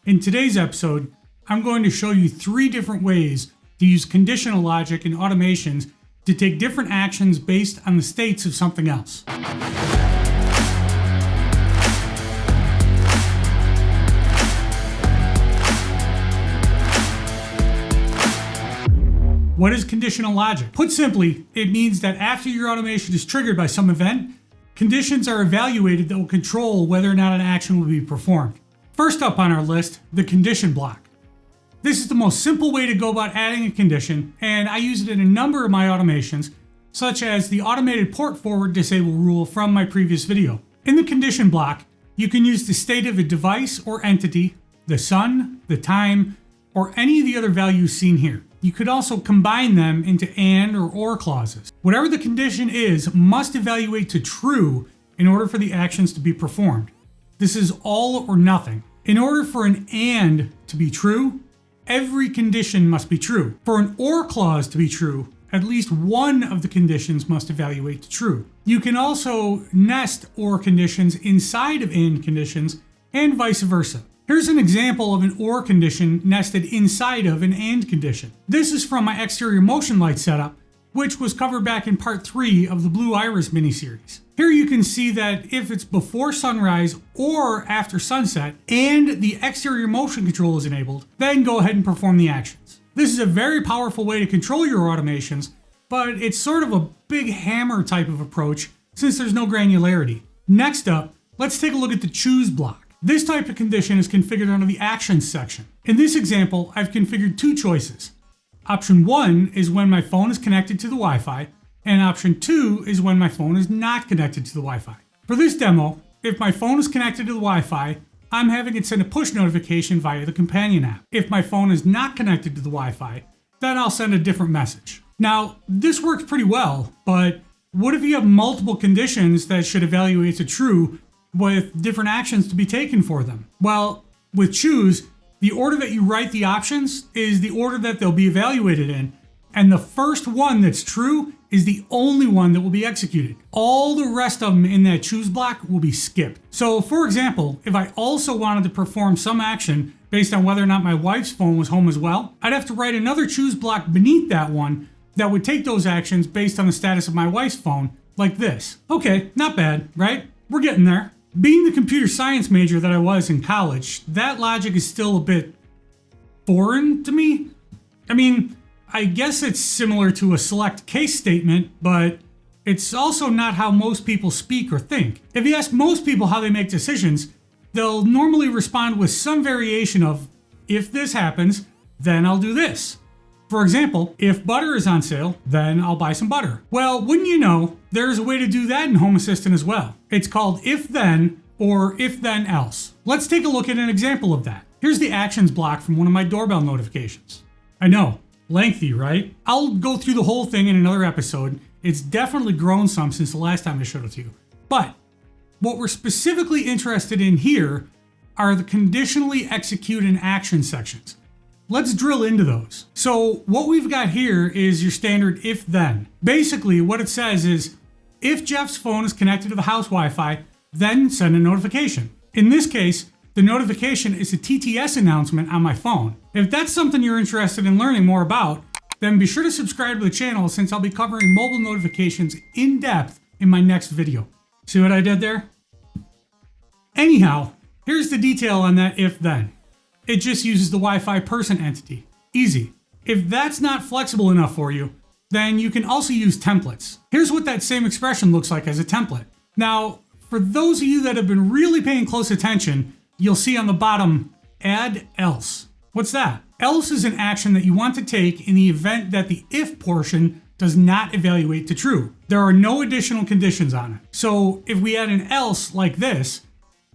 In today's episode, I'm going to show you 3 different ways to use conditional logic and automations to take different actions based on the states of something else. What is conditional logic? Put simply, it means that after your automation is triggered by some event, conditions are evaluated that will control whether or not an action will be performed. First up on our list, the condition block. This is the most simple way to go about adding a condition, and I use it in a number of my automations, such as the automated port forward disable rule from my previous video. In the condition block, you can use the state of a device or entity, the sun, the time, or any of the other values seen here. You could also combine them into and or clauses. Whatever the condition is must evaluate to true in order for the actions to be performed. This is all or nothing. In order for an and to be true, every condition must be true. For an or clause to be true, at least one of the conditions must evaluate to true. You can also nest or conditions inside of and conditions and vice versa. Here's an example of an or condition nested inside of an and condition. This is from my exterior motion light setup, which was covered back in part 3 of the Blue Iris miniseries. Here you can see that if it's before sunrise or after sunset and the exterior motion control is enabled, then go ahead and perform the actions. This is a very powerful way to control your automations, but it's sort of a big hammer type of approach since there's no granularity. Next up, let's take a look at the choose block. This type of condition is configured under the actions section. In this example, I've configured 2 choices. Option 1 is when my phone is connected to the Wi-Fi, and option 2 is when my phone is not connected to the Wi-Fi. For this demo, if my phone is connected to the Wi-Fi, I'm having it send a push notification via the companion app. If my phone is not connected to the Wi-Fi, then I'll send a different message. Now, this works pretty well, but what if you have multiple conditions that should evaluate to true with different actions to be taken for them? Well, with choose, the order that you write the options is the order that they'll be evaluated in, and the first one that's true is the only one that will be executed. All the rest of them in that choose block will be skipped. So for example, if I also wanted to perform some action based on whether or not my wife's phone was home as well, I'd have to write another choose block beneath that one that would take those actions based on the status of my wife's phone, like this. Okay, not bad, right? We're getting there. Being the computer science major that I was in college, that logic is still a bit foreign to me. I mean, I guess it's similar to a select case statement, but it's also not how most people speak or think. If you ask most people how they make decisions, they'll normally respond with some variation of, if this happens, then I'll do this. For example, if butter is on sale, then I'll buy some butter. Well, wouldn't you know, there's a way to do that in Home Assistant as well. It's called if then or if then else. Let's take a look at an example of that. Here's the actions block from one of my doorbell notifications. I know, lengthy, right? I'll go through the whole thing in another episode. It's definitely grown some since the last time I showed it to you. But what we're specifically interested in here are the conditionally execute and action sections. Let's drill into those. So what we've got here is your standard if then. Basically what it says is, if Jeff's phone is connected to the house Wi-Fi, then send a notification. In this case, the notification is a TTS announcement on my phone. If that's something you're interested in learning more about, then be sure to subscribe to the channel since I'll be covering mobile notifications in depth in my next video. See what I did there? Anyhow, here's the detail on that if then. It just uses the Wi-Fi person entity. Easy. If that's not flexible enough for you, then you can also use templates. Here's what that same expression looks like as a template. Now, for those of you that have been really paying close attention, you'll see on the bottom, add else. What's that? Else is an action that you want to take in the event that the if portion does not evaluate to true. There are no additional conditions on it. So if we add an else like this,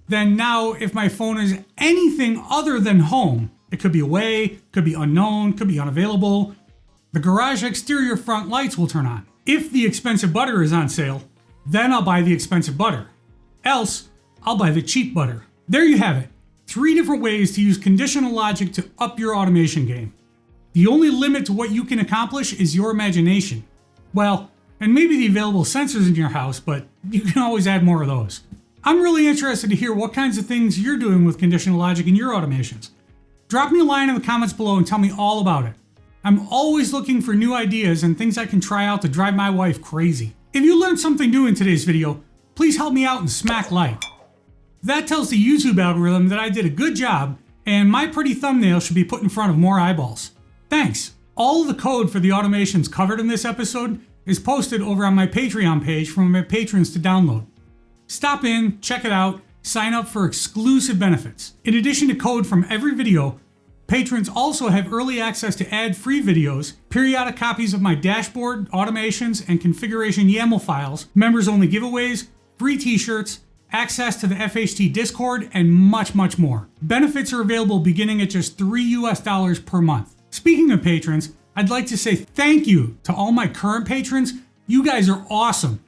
then now if my phone is anything other than home, it could be away, could be unknown, could be unavailable, the garage exterior front lights will turn on. If the expensive butter is on sale, then I'll buy the expensive butter. Else, I'll buy the cheap butter. There you have it. 3 different ways to use conditional logic to up your automation game. The only limit to what you can accomplish is your imagination. Well, and maybe the available sensors in your house, but you can always add more of those. I'm really interested to hear what kinds of things you're doing with conditional logic in your automations. Drop me a line in the comments below and tell me all about it. I'm always looking for new ideas and things I can try out to drive my wife crazy. If you learned something new in today's video, please help me out and smack like. That tells the YouTube algorithm that I did a good job and my pretty thumbnail should be put in front of more eyeballs. Thanks. All of the code for the automations covered in this episode is posted over on my Patreon page for my patrons to download. Stop in, check it out, sign up for exclusive benefits. In addition to code from every video, patrons also have early access to ad-free videos, periodic copies of my dashboard, automations, and configuration YAML files, members-only giveaways, free t-shirts, access to the FHT Discord, and much, much more. Benefits are available beginning at just $3 per month. Speaking of patrons, I'd like to say thank you to all my current patrons. You guys are awesome.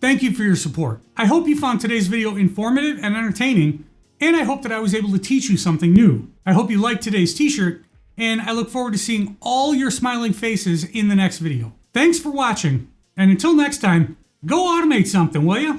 Thank you for your support. I hope you found today's video informative and entertaining, and I hope that I was able to teach you something new. I hope you liked today's t-shirt, and I look forward to seeing all your smiling faces in the next video. Thanks for watching, and until next time, go automate something, will ya?